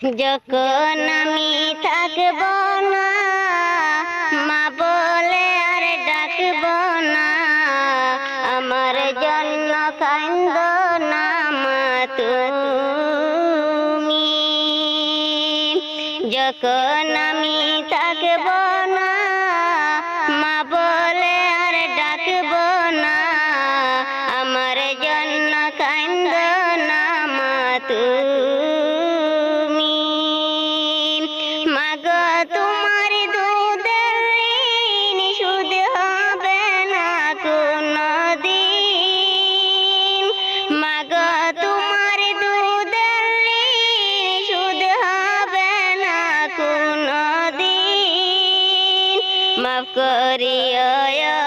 যখন আমি থাকব না, মা বলে আর ডাকব না, আমার জন্য কান্দ না মা তুমি। যখন আমি থাকব না, মা বলে আর ডাকব না, আমার জন্য কান্দ না মা তুমি। মাগো তোমার দুধের ঋণ শোধ হবে না কোনদিন। মাগো তোমার দুধের ঋণ শোধ হবে না কোনদিন। মাফ করিও